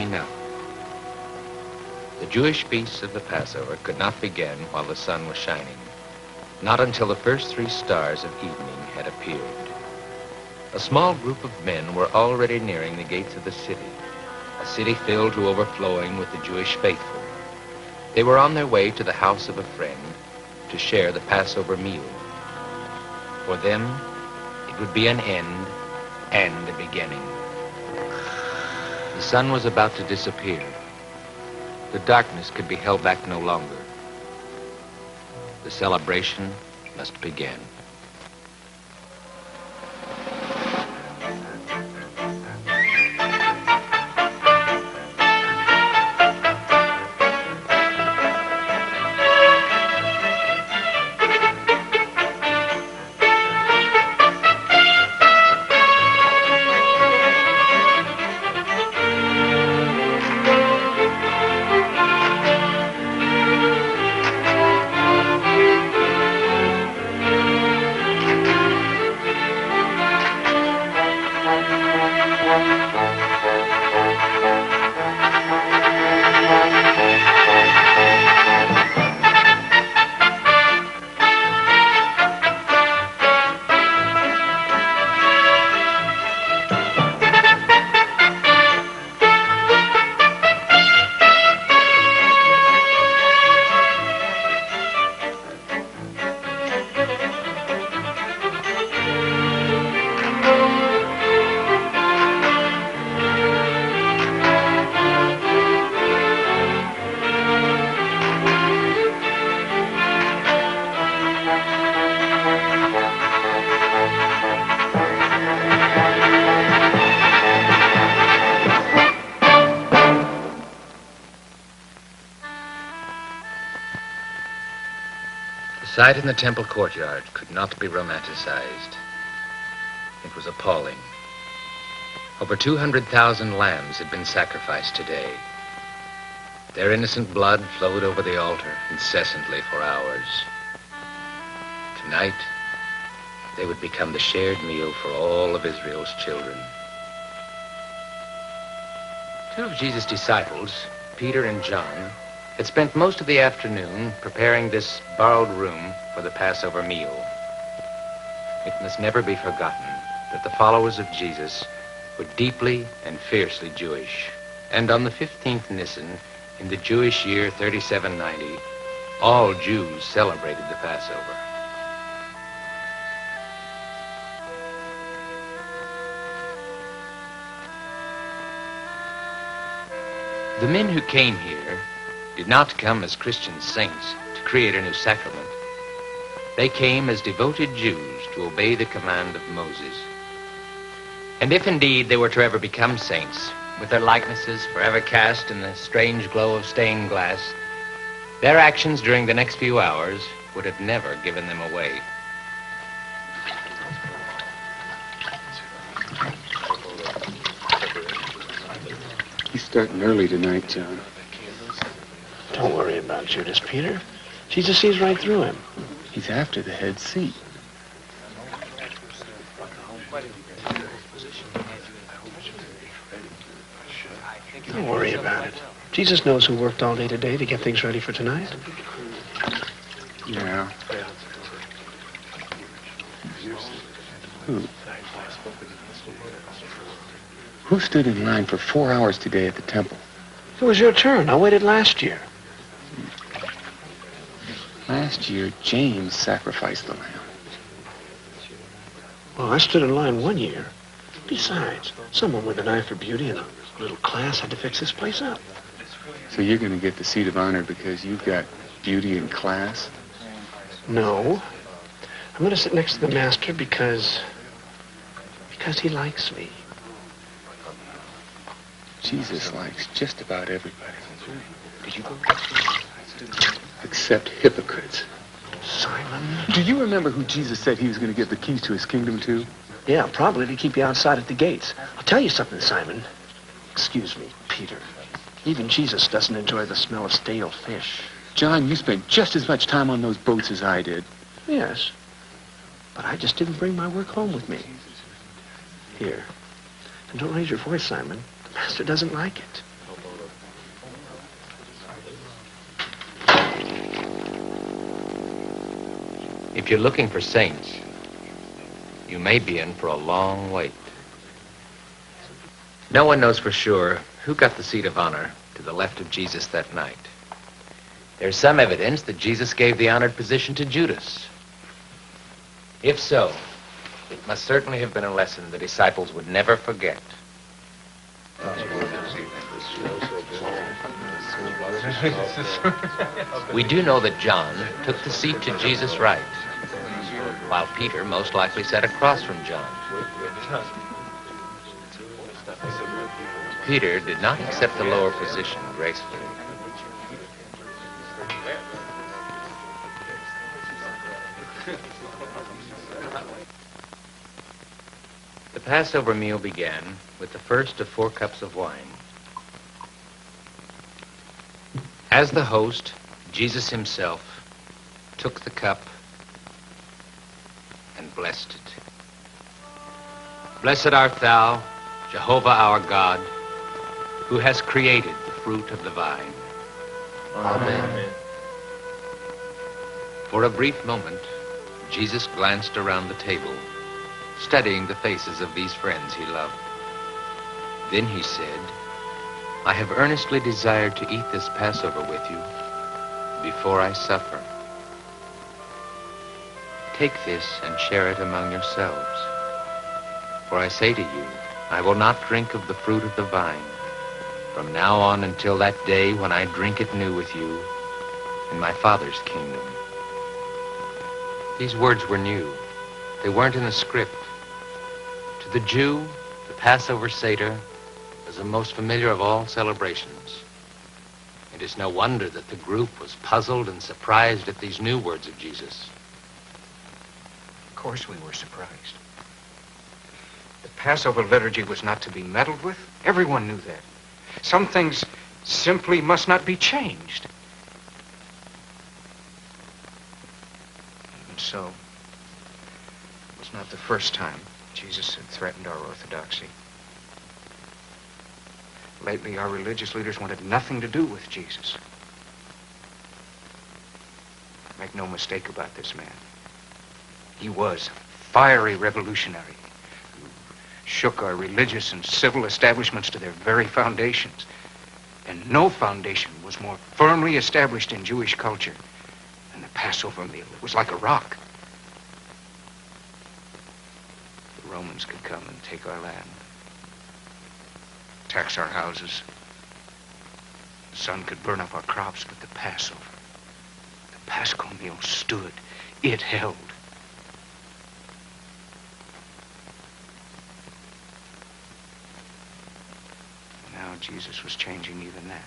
waking up. The Jewish feast of the Passover could not begin while the sun was shining, not until the first 3 stars of evening had appeared. A small group of men were already nearing the gates of the city, a city filled to overflowing with the Jewish faithful. They were on their way to the house of a friend to share the Passover meal. For them, it would be an end and a beginning. The sun was about to disappear. The darkness could be held back no longer. The celebration must begin. The sight in the temple courtyard could not be romanticized. It was appalling. Over 200,000 lambs had been sacrificed today. Their innocent blood flowed over the altar incessantly for hours. Tonight, they would become the shared meal for all of Israel's children. 2 of Jesus' disciples, Peter and John, had spent most of the afternoon preparing this borrowed room for the Passover meal. It must never be forgotten that the followers of Jesus were deeply and fiercely Jewish. And on the 15th Nisan, in the Jewish year 3790, all Jews celebrated the Passover. The men who came here did not come as Christian saints to create a new sacrament. They came as devoted Jews to obey the command of Moses. And if indeed they were to ever become saints, with their likenesses forever cast in the strange glow of stained glass, their actions during the next few hours would have never given them away. He's starting early tonight, John. Don't worry about Judas, Peter. Jesus sees right through him. He's after the head seat. Don't worry about it. Jesus knows who worked all day today to get things ready for tonight. Yeah. Who? Who stood in line for 4 hours today at the temple? It was your turn. I waited last year. Last year, James sacrificed the lamb. Well, I stood in line 1 year. Besides, someone with an eye for beauty and a little class had to fix this place up. So you're going to get the seat of honor because you've got beauty and class? No. I'm going to sit next to the master because he likes me. Jesus likes just about everybody. Except hypocrites. Simon. Do you remember who Jesus said he was going to give the keys to his kingdom to? Yeah, probably to keep you outside at the gates. I'll tell you something, Simon. Excuse me, Peter. Even Jesus doesn't enjoy the smell of stale fish. John, you spent just as much time on those boats as I did. Yes. But I just didn't bring my work home with me. Here. And don't raise your voice, Simon. The master doesn't like it. If you're looking for saints, you may be in for a long wait. No one knows for sure who got the seat of honor to the left of Jesus that night. There's some evidence that Jesus gave the honored position to Judas. If so, it must certainly have been a lesson the disciples would never forget. We do know that John took the seat to Jesus' right, while Peter most likely sat across from John. Peter did not accept the lower position gracefully. The Passover meal began with the first of 4 cups of wine. As the host, Jesus himself took the cup and blessed it. Blessed art thou, Jehovah our God, who has created the fruit of the vine. Amen. For a brief moment, Jesus glanced around the table, studying the faces of these friends he loved. Then he said, I have earnestly desired to eat this Passover with you before I suffer. Take this and share it among yourselves. For I say to you, I will not drink of the fruit of the vine from now on until that day when I drink it new with you in my Father's kingdom. These words were new. They weren't in the script. To the Jew, the Passover Seder was the most familiar of all celebrations. It is no wonder that the group was puzzled and surprised at these new words of Jesus. Of course we were surprised. The Passover liturgy was not to be meddled with. Everyone knew that. Some things simply must not be changed. And so, it was not the first time Jesus had threatened our orthodoxy. Lately, our religious leaders wanted nothing to do with Jesus. Make no mistake about this man. He was a fiery revolutionary who shook our religious and civil establishments to their very foundations. And no foundation was more firmly established in Jewish culture than the Passover meal. It was like a rock. The Romans could come and take our land, tax our houses. The sun could burn up our crops, but the Passover, the Paschal meal stood. It held. Now Jesus was changing even that.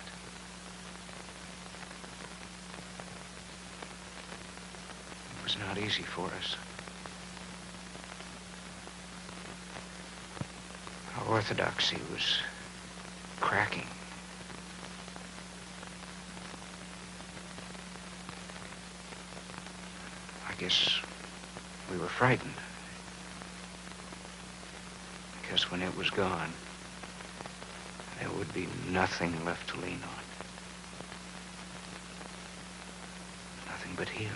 It was not easy for us. Our orthodoxy was cracking. I guess we were frightened. Because when it was gone, there would be nothing left to lean on. Nothing but him.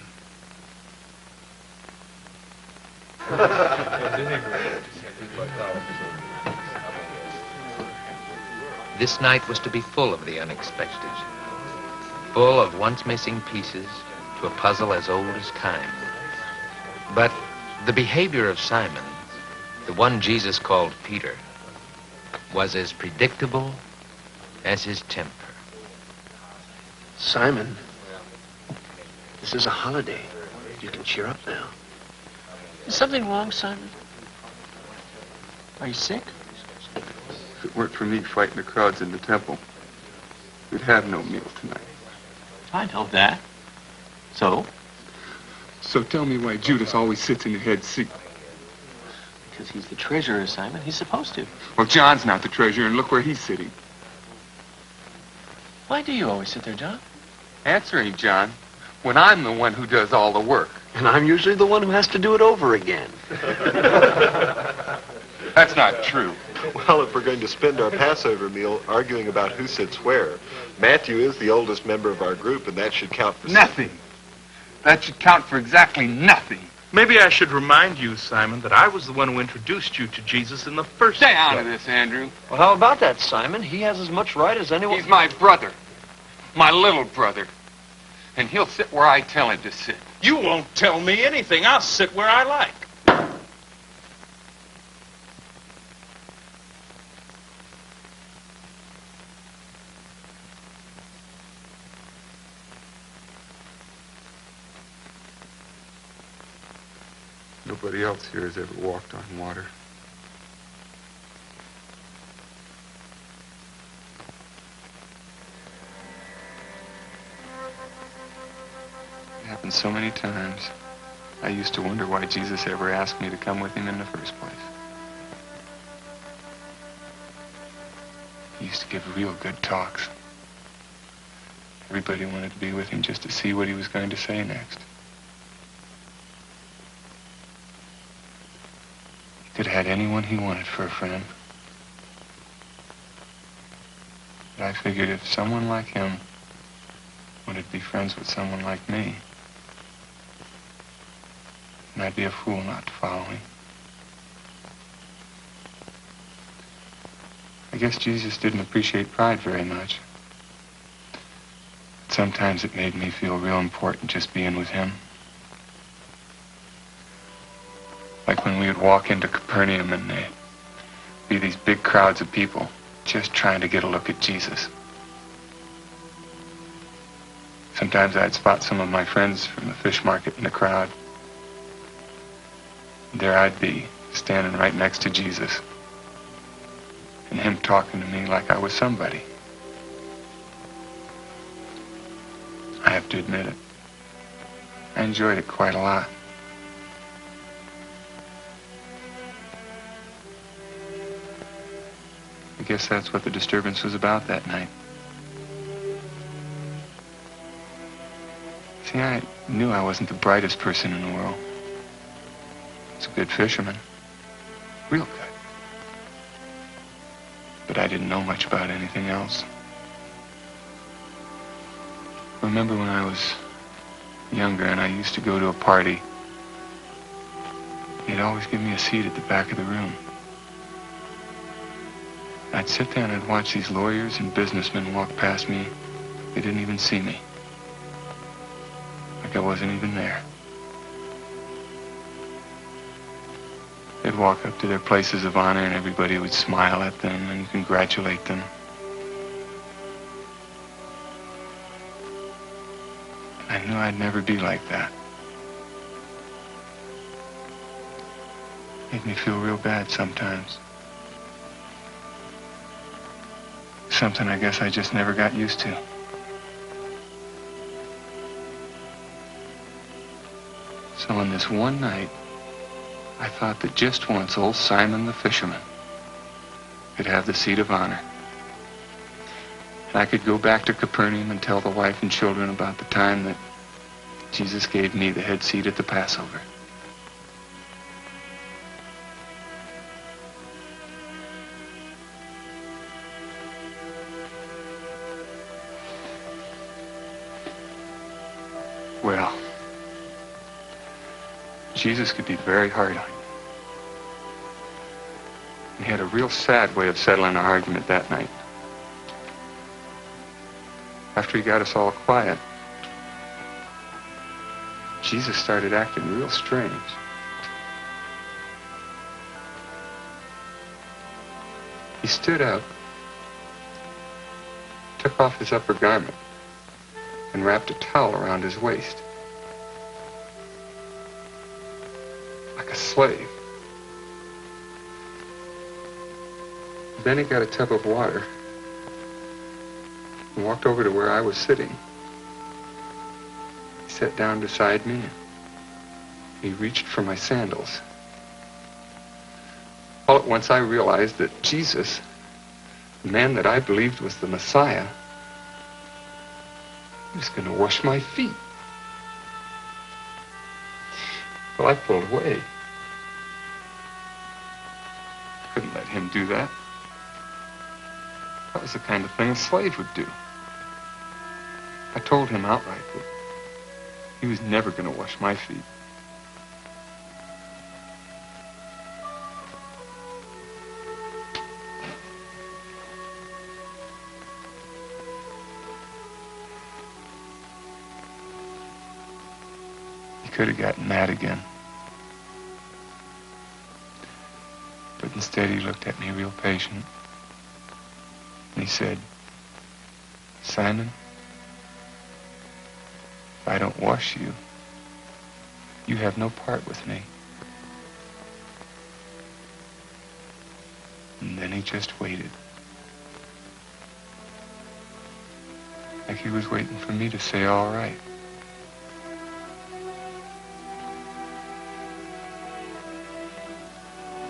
This night was to be full of the unexpected, full of once missing pieces to a puzzle as old as time. But the behavior of Simon, the one Jesus called Peter, was as predictable as his temper. Simon, this is a holiday. You can cheer up now. Is something wrong, Simon? Are you sick? If it weren't for me fighting the crowds in the temple, we'd have no meal tonight. I know that. So? So tell me why Judas always sits in the head seat. Because he's the treasurer, Simon. He's supposed to. Well, John's not the treasurer, and look where he's sitting. Why do you always sit there, John? Answer him, John, when I'm the one who does all the work. And I'm usually the one who has to do it over again. That's not true. Well, if we're going to spend our Passover meal arguing about who sits where, Matthew is the oldest member of our group, and that should count for Nothing. That should count for exactly nothing. Maybe I should remind you, Simon, that I was the one who introduced you to Jesus in the first Stay out place. of this, Andrew. Well, how about that, Simon? He has as much right as anyone. He's my brother. My little brother. And he'll sit where I tell him to sit. You won't tell me anything. I'll sit where I like. Nobody else here has ever walked on water. It happened so many times. I used to wonder why Jesus ever asked me to come with him in the first place. He used to give real good talks. Everybody wanted to be with him just to see what he was going to say next. He could have had anyone he wanted for a friend. But I figured if someone like him wanted to be friends with someone like me, then I'd be a fool not to follow him. I guess Jesus didn't appreciate pride very much. But sometimes it made me feel real important just being with him. Like when we would walk into Capernaum and there'd be these big crowds of people just trying to get a look at Jesus. Sometimes I'd spot some of my friends from the fish market in the crowd. And there I'd be, standing right next to Jesus. And him talking to me like I was somebody. I have to admit it. I enjoyed it quite a lot. I guess that's what the disturbance was about that night. See, I knew I wasn't the brightest person in the world. I was a good fisherman. Real good. But I didn't know much about anything else. I remember when I was younger and I used to go to a party, he'd always give me a seat at the back of the room. I'd sit there and I'd watch these lawyers and businessmen walk past me. They didn't even see me. Like I wasn't even there. They'd walk up to their places of honor and everybody would smile at them and congratulate them. I knew I'd never be like that. Made me feel real bad sometimes. Something I guess I just never got used to. So on this one night, I thought that just once old Simon the fisherman could have the seat of honor. And I could go back to Capernaum and tell the wife and children about the time that Jesus gave me the head seat at the Passover. Well, Jesus could be very hard on you. He had a real sad way of settling our argument that night. After he got us all quiet, Jesus started acting real strange. He stood up, took off his upper garment, and wrapped a towel around his waist. Like a slave. Then he got a tub of water and walked over to where I was sitting. He sat down beside me and he reached for my sandals. All at once I realized that Jesus, the man that I believed was the Messiah, he was going to wash my feet. Well, I pulled away. I couldn't let him do that. That was the kind of thing a slave would do. I told him outright that He was never going to wash my feet. He could have gotten mad again. But instead he looked at me real patient. And he said, Simon, if I don't wash you, you have no part with me. And then he just waited. Like he was waiting for me to say, all right.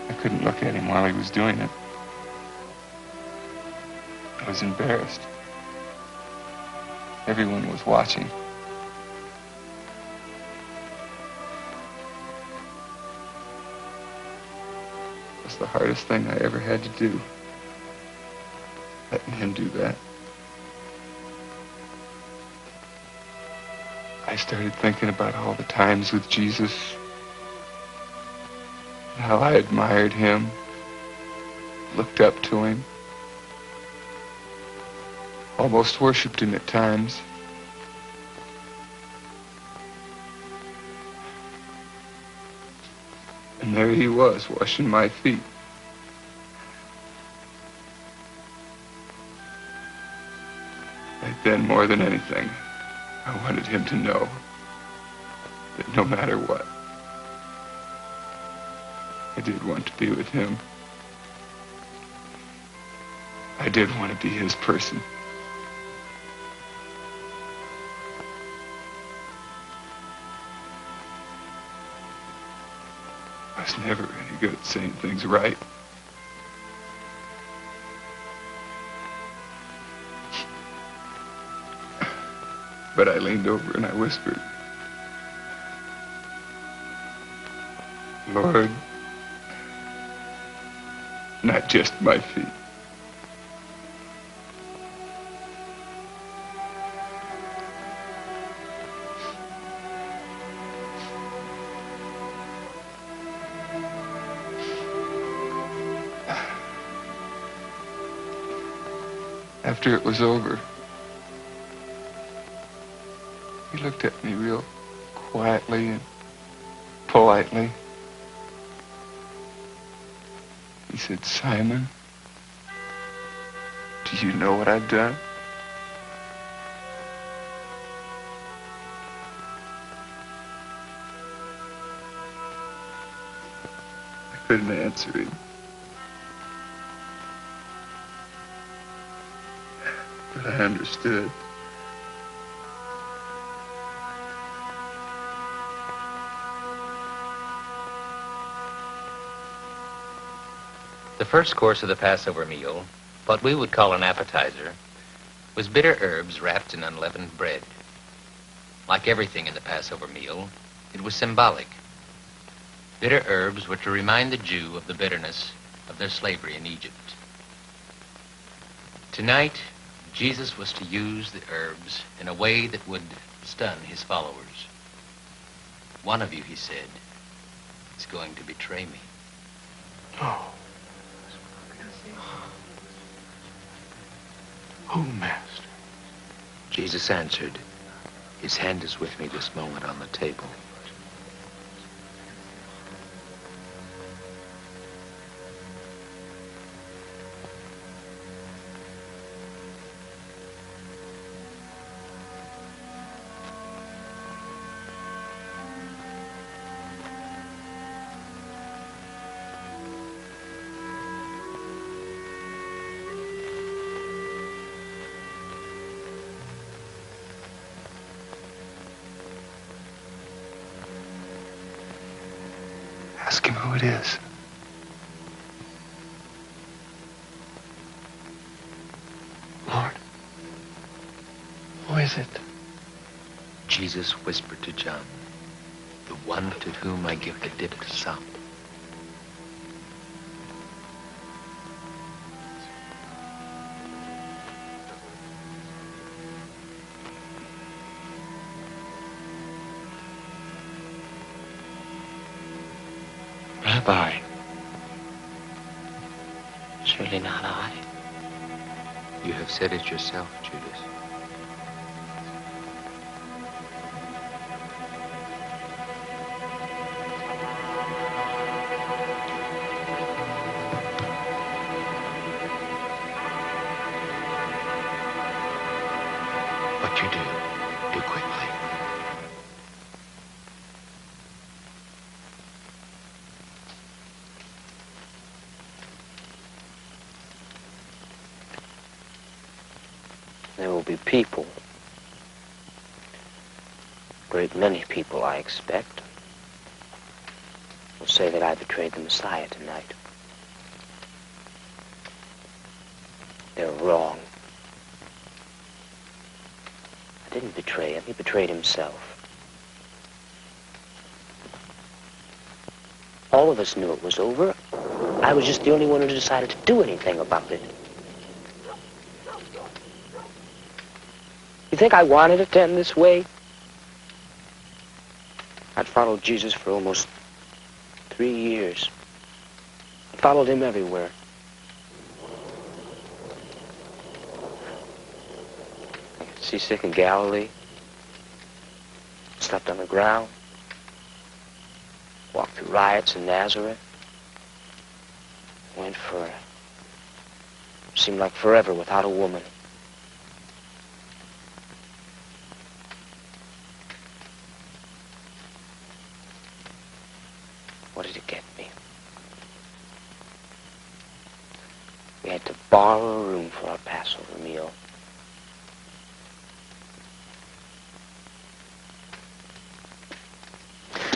I couldn't look at him while he was doing it. I was embarrassed. Everyone was watching. It was the hardest thing I ever had to do. Letting him do that. I started thinking about all the times with Jesus, and how I admired him, looked up to him, almost worshipped him at times. And there he was, washing my feet. Right then, more than anything, I wanted him to know that no matter what, I did want to be with him. I did want to be his person. I was never any good at saying things right. But I leaned over and I whispered, Lord, not just my feet. After it was over, he looked at me real quietly and politely. He said, Simon, do you know what I've done? I couldn't answer him. But I understood. The first course of the Passover meal, what we would call an appetizer, was bitter herbs wrapped in unleavened bread. Like everything in the Passover meal, it was symbolic. Bitter herbs were to remind the Jew of the bitterness of their slavery in Egypt. Tonight, Jesus was to use the herbs in a way that would stun his followers. One of you, he said, is going to betray me. Oh. Oh, Master. Jesus answered, his hand is with me this moment on the table. Ask him who it is. Lord, who is it? Jesus whispered to John, the one to whom I give the dipped sop. have I? Surely not I. You have said it yourself, Judas. What you do quickly. There will be people. A great many people, I expect, will say that I betrayed the Messiah tonight. They're wrong. I didn't betray him. He betrayed himself. All of us knew it was over. I was just the only one who decided to do anything about it. You think I wanted it to end this way? I'd followed Jesus for almost 3 years. I followed him everywhere. I got seasick in Galilee. Slept on the ground. Walked through riots in Nazareth. Went for, seemed like forever without a woman. What did it get me? We had to borrow a room for our Passover meal.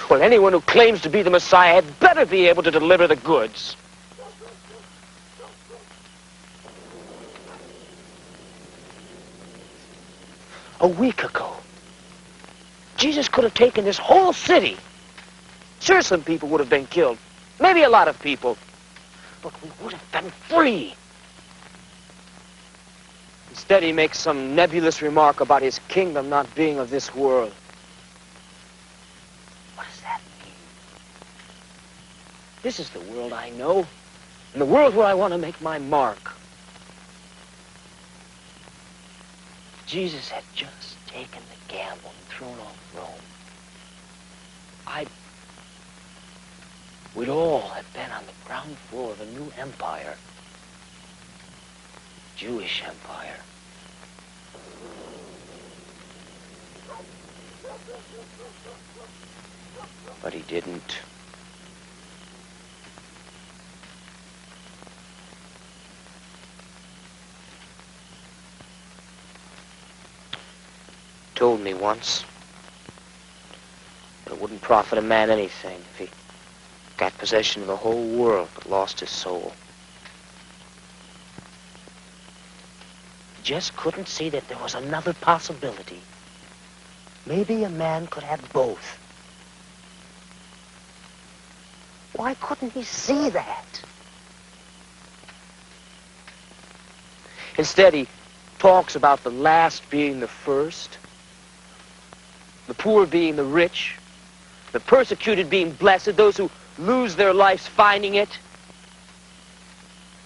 Well, anyone who claims to be the Messiah had better be able to deliver the goods. A week ago, Jesus could have taken this whole city. Sure, some people would have been killed. Maybe a lot of people. But we would have been free. Instead, he makes some nebulous remark about his kingdom not being of this world. What does that mean? This is the world I know, and the world where I want to make my mark. Jesus had just taken the gamble and thrown off Rome. We'd all have been on the ground floor of a new empire. Jewish empire. But he didn't. Told me once that it wouldn't profit a man anything if he got possession of the whole world but lost his soul. He just couldn't see that there was another possibility. Maybe a man could have both. Why couldn't he see that? Instead, he talks about the last being the first, the poor being the rich, the persecuted being blessed, those who lose their lives finding it.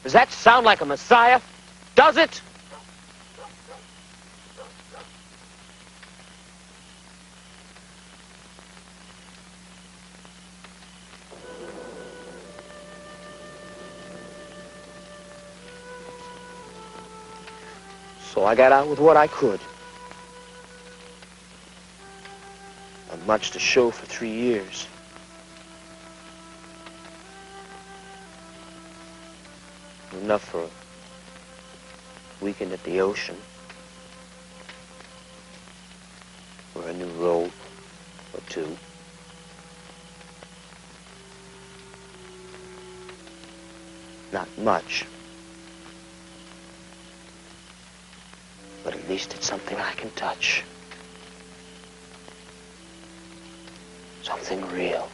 Does that sound like a Messiah? Does it? So I got out with what I could. Not much to show for 3 years. Enough for a weekend at the ocean. Or a new robe or two. Not much. But at least it's something I can touch. Something real.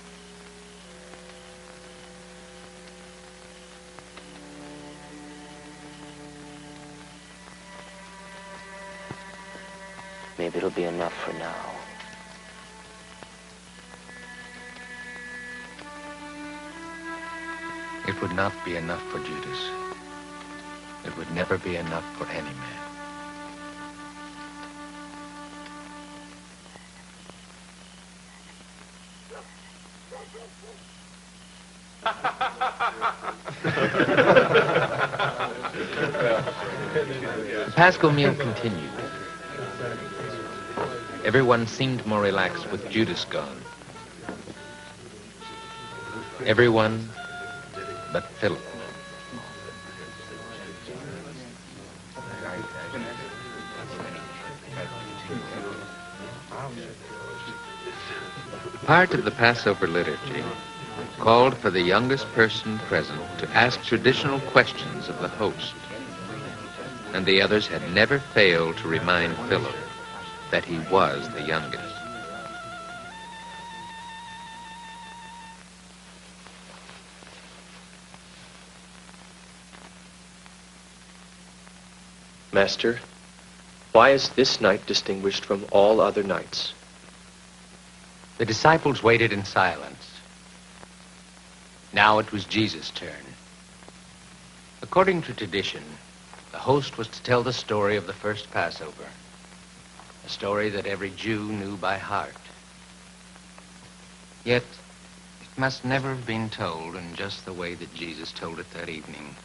Maybe it'll be enough for now. it would not be enough for Judas. It would never be enough for any man. The Paschal meal continued. Everyone seemed more relaxed with Judas gone. Everyone but Philip. Part of the Passover liturgy called for the youngest person present to ask traditional questions of the host. And the others had never failed to remind Philip that he was the youngest. Master, why is this night distinguished from all other nights? The disciples waited in silence. Now it was Jesus' turn. According to tradition, the host was to tell the story of the first Passover, a story that every Jew knew by heart. Yet, it must never have been told in just the way that Jesus told it that evening.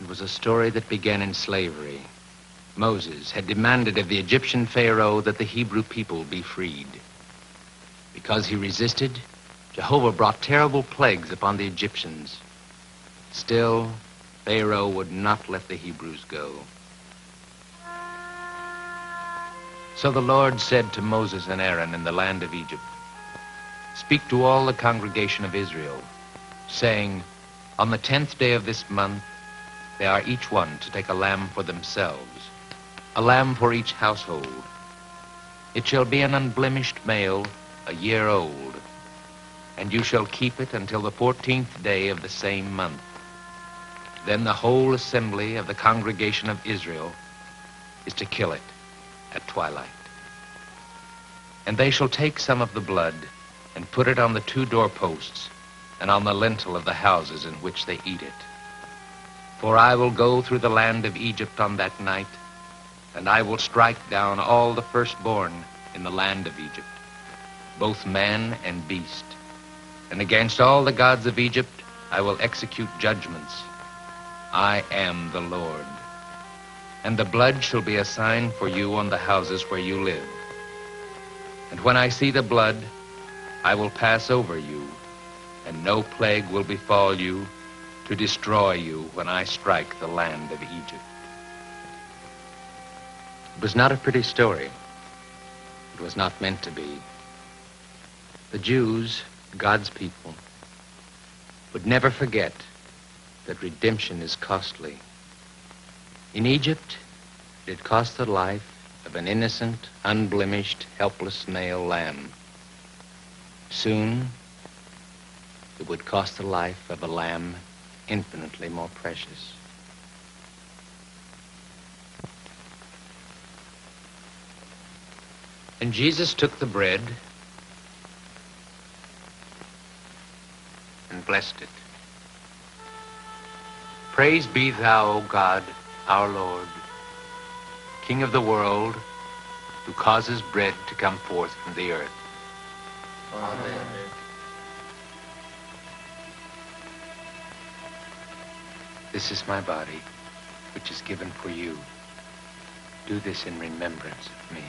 It was a story that began in slavery. Moses had demanded of the Egyptian Pharaoh that the Hebrew people be freed. Because he resisted, Jehovah brought terrible plagues upon the Egyptians. Still, Pharaoh would not let the Hebrews go. So the Lord said to Moses and Aaron in the land of Egypt, "Speak to all the congregation of Israel, saying, on the 10th day of this month, they are each one to take a lamb for themselves, a lamb for each household. It shall be an unblemished male, a year old, and you shall keep it until the 14th day of the same month. Then the whole assembly of the congregation of Israel is to kill it at twilight. And they shall take some of the blood and put it on the 2 doorposts and on the lintel of the houses in which they eat it. For I will go through the land of Egypt on that night, and I will strike down all the firstborn in the land of Egypt, both man and beast. And against all the gods of Egypt I will execute judgments. I am the Lord. And the blood shall be a sign for you on the houses where you live. And when I see the blood, I will pass over you, and no plague will befall you to destroy you when I strike the land of Egypt." It was not a pretty story. It was not meant to be. The Jews, God's people, would never forget that redemption is costly. In Egypt, it cost the life of an innocent, unblemished, helpless male lamb. Soon, it would cost the life of a lamb infinitely more precious. And Jesus took the bread and blessed it. "Praise be thou, O God, our Lord, King of the world, who causes bread to come forth from the earth." Amen. This is my body, which is given for you. Do this in remembrance of me.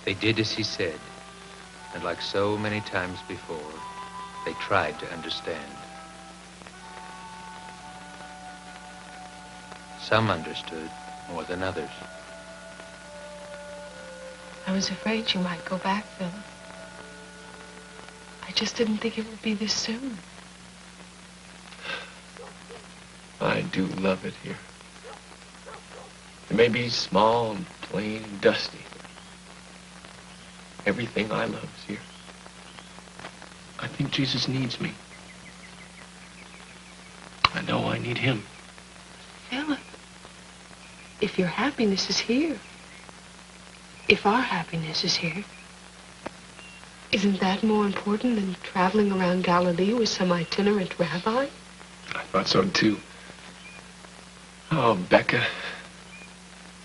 They did as he said, and like so many times before, they tried to understand. Some understood more than others. I was afraid you might go back, Philip. I just didn't think it would be this soon. I do love it here. It may be small and plain and dusty. Everything I love is here. I think Jesus needs me. I know I need him. Philip, if your happiness is here, if our happiness is here, isn't that more important than traveling around Galilee with some itinerant rabbi? I thought so too. Oh, Becca.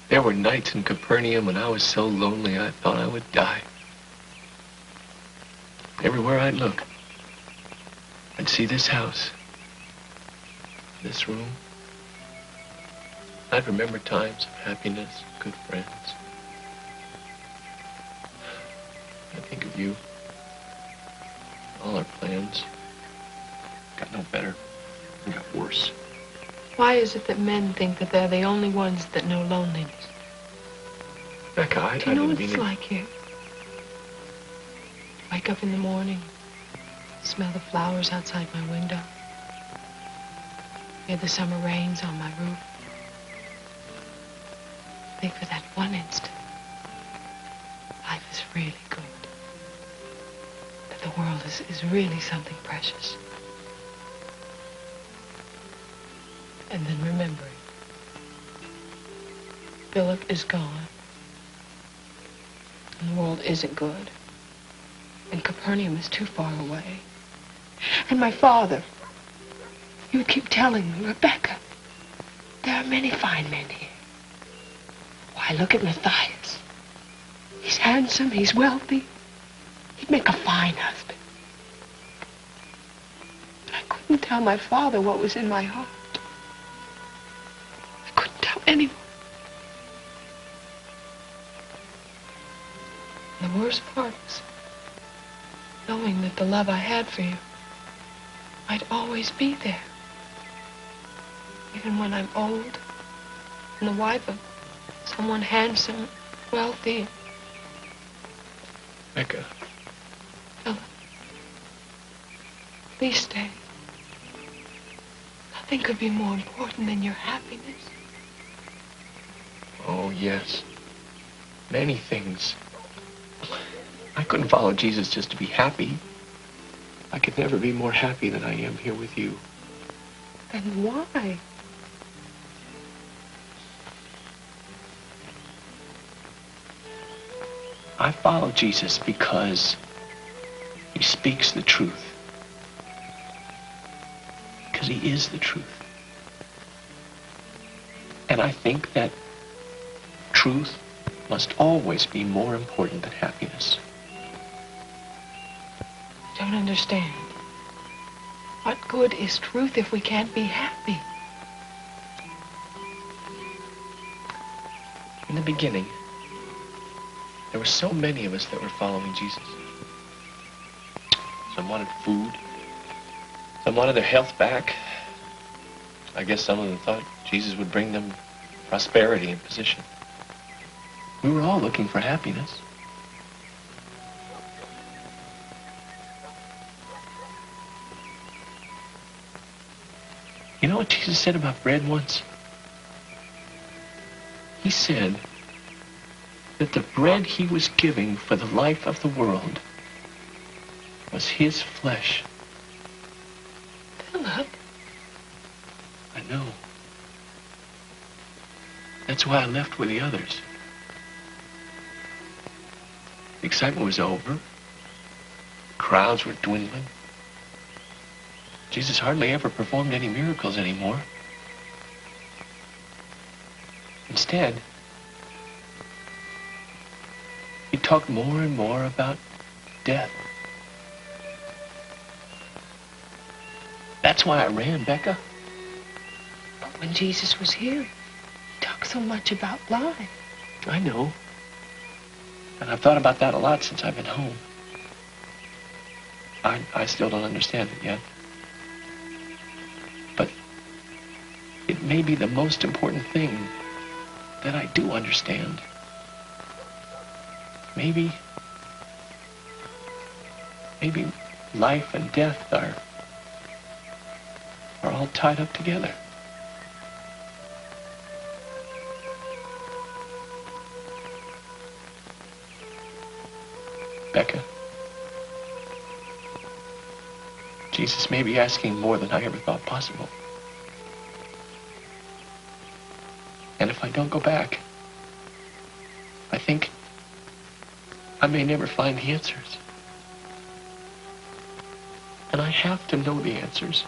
There were nights in Capernaum when I was so lonely I thought I would die. Everywhere I'd look, I'd see this house, this room. I'd remember times of happiness, good friends. I think of you. All our plans got no better. They got worse. Why is it that men think that they're the only ones that know loneliness? Becca, I Do you know didn't what mean it's it. like here? Wake up in the morning, smell the flowers outside my window, hear the summer rains on my roof. Think for that one instant, life is really good. That the world is really something precious. And then remembering, Philip is gone, and the world isn't good, and Capernaum is too far away. And my father, he would keep telling me, Rebecca, there are many fine men here. Why, look at Matthias. He's handsome, he's wealthy. He'd make a fine husband. I couldn't tell my father what was in my heart. I couldn't tell anyone. And the worst part was knowing that the love I had for you might always be there. Even when I'm old and the wife of someone handsome, wealthy. Becca. Philip, please stay. Nothing could be more important than your happiness. Oh, yes. Many things. I couldn't follow Jesus just to be happy. I could never be more happy than I am here with you. Then why? I follow Jesus because he speaks the truth. Because he is the truth. And I think that truth must always be more important than happiness. Don't understand. What good is truth if we can't be happy? In the beginning, there were so many of us that were following Jesus. Some wanted food. Some wanted their health back. I guess some of them thought Jesus would bring them prosperity and position. We were all looking for happiness. You know what Jesus said about bread once? He said that the bread he was giving for the life of the world was his flesh. Philip. I know. That's why I left with the others. The excitement was over. Crowds were dwindling. Jesus hardly ever performed any miracles anymore. Instead, he talked more and more about death. That's why I ran, Becca. But when Jesus was here, he talked so much about life. I know. And I've thought about that a lot since I've been home. I still don't understand it yet. But it may be the most important thing that I do understand. Maybe life and death are all tied up together. Becca, Jesus may be asking more than I ever thought possible. And if I don't go back, I think I may never find the answers. And I have to know the answers.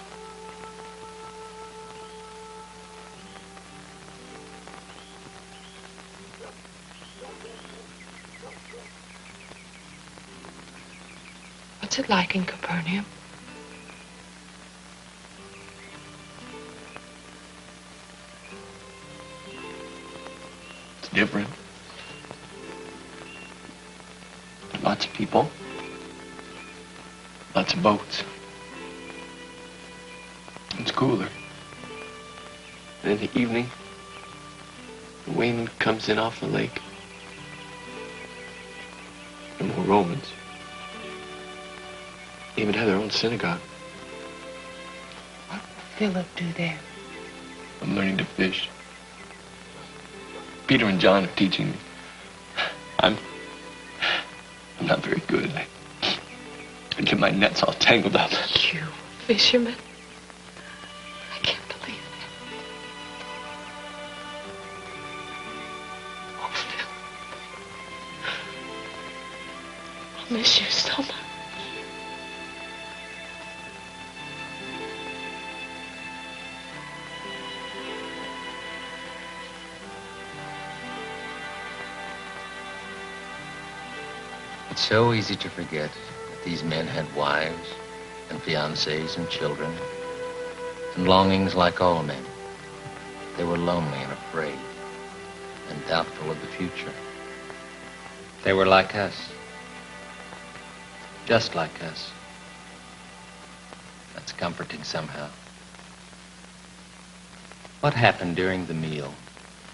What's it like in Capernaum? It's different. Lots of people. Lots of boats. It's cooler. And in the evening, the wind comes in off the lake. There are more Romans. They even have their own synagogue. What will Philip do there? I'm learning to fish. Peter and John are teaching me. I'm not very good. I get my nets all tangled up. You, fisherman? I can't believe it. Oh, Philip. I'll miss you so much. It's so easy to forget that these men had wives and fiancés and children and longings like all men. They were lonely and afraid and doubtful of the future. They were like us, just like us. That's comforting somehow. What happened during the meal,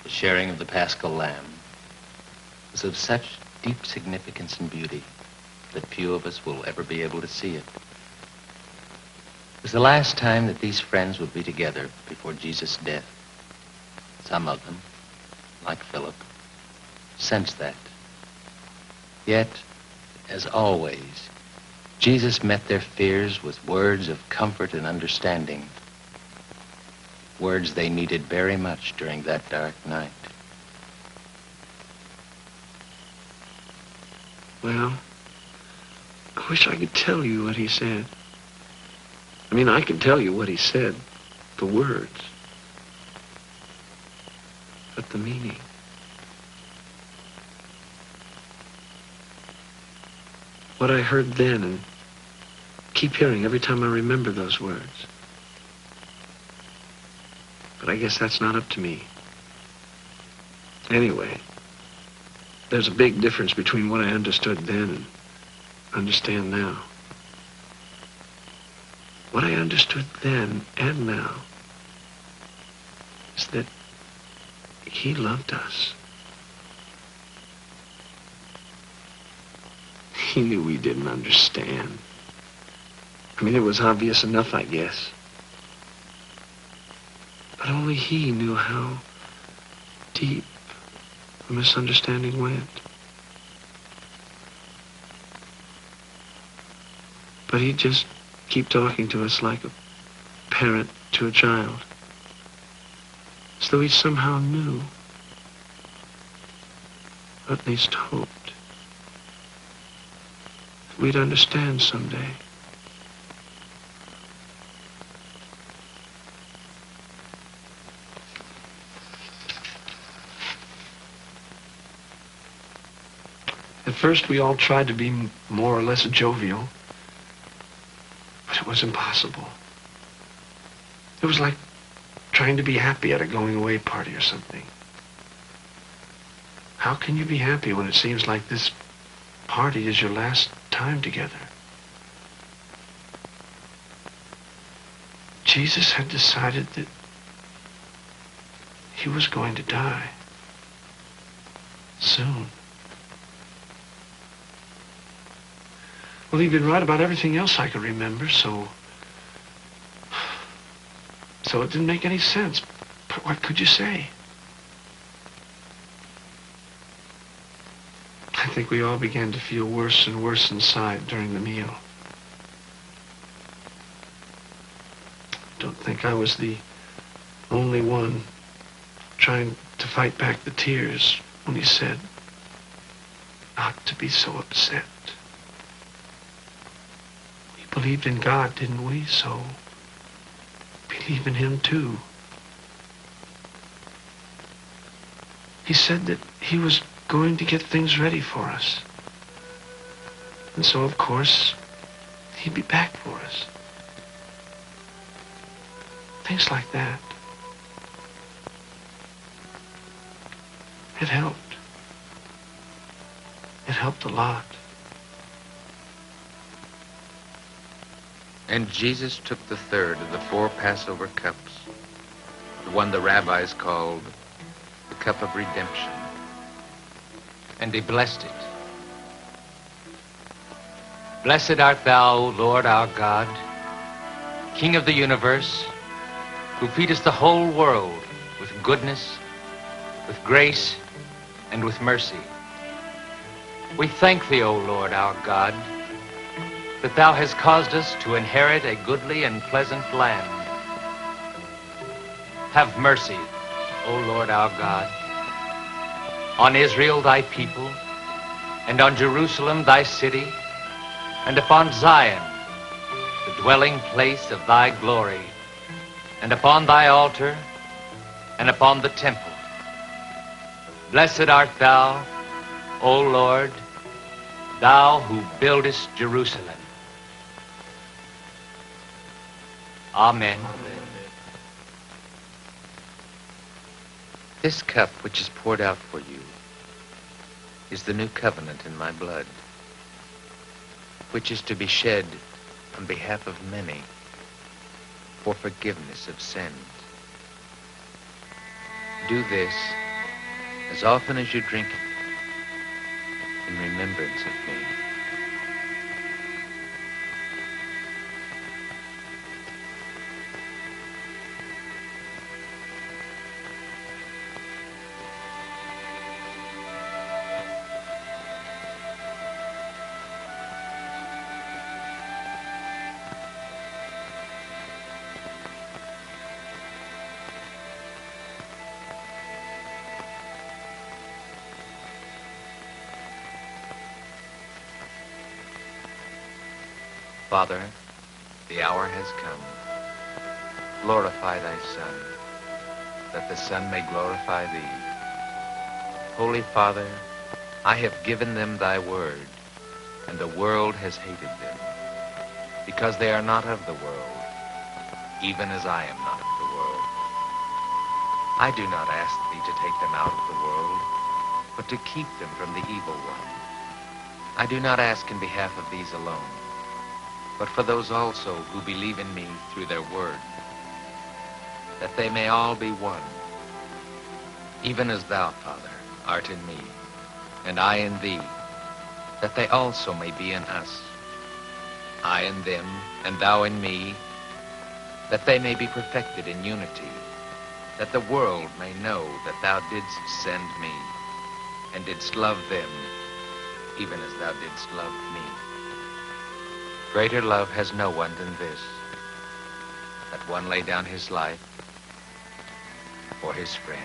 the sharing of the Paschal lamb, was of such deep significance and beauty that few of us will ever be able to see it. It was the last time that these friends would be together before Jesus' death. Some of them, like Philip, sensed that. Yet, as always, Jesus met their fears with words of comfort and understanding, words they needed very much during that dark night. Well, I wish I could tell you what he said. I mean, I can tell you what he said, the words. But the meaning. What I heard then and keep hearing every time I remember those words. But I guess that's not up to me. Anyway, there's a big difference between what I understood then and understand now. What I understood then and now is that he loved us. He knew we didn't understand. I mean, it was obvious enough, I guess. But only he knew how deep the misunderstanding went. But he'd just keep talking to us like a parent to a child. As though he somehow knew, or at least hoped, that we'd understand someday. At first, we all tried to be more or less jovial, but it was impossible. It was like trying to be happy at a going-away party or something. How can you be happy when it seems like this party is your last time together? Jesus had decided that he was going to die soon. Well, he'd been right about everything else I could remember, so it didn't make any sense. But what could you say? think we all began to feel worse and worse inside during the meal. Don't think I was the only one trying to fight back the tears when he said not to be so upset. We believed in God, didn't we? So believe in him too. He said that he was going to get things ready for us. And so, of course, he'd be back for us. Things like that. It helped. It helped a lot. And Jesus took the third of the 4 Passover cups, the one the rabbis called the cup of redemption, and he blessed it. Blessed art thou, O Lord our God, King of the universe, who feedest the whole world with goodness, with grace, and with mercy. We thank thee, O Lord our God, that thou hast caused us to inherit a goodly and pleasant land. Have mercy, O Lord our God, on Israel thy people, and on Jerusalem thy city, and upon Zion, the dwelling place of thy glory, and upon thy altar, and upon the temple. Blessed art thou, O Lord, thou who buildest Jerusalem. Amen. This cup which is poured out for you is the new covenant in my blood, which is to be shed on behalf of many for forgiveness of sins. Do this as often as you drink it in remembrance of me. Father, the hour has come. Glorify thy Son, that the Son may glorify thee. Holy Father, I have given them thy word, and the world has hated them, because they are not of the world, even as I am not of the world. I do not ask thee to take them out of the world, but to keep them from the evil one. I do not ask in behalf of these alone, but for those also who believe in me through their word, that they may all be one, even as thou, Father, art in me, and I in thee, that they also may be in us, I in them, and thou in me, that they may be perfected in unity, that the world may know that thou didst send me, and didst love them, even as thou didst love me. Greater love has no one than this, that one lay down his life for his friend.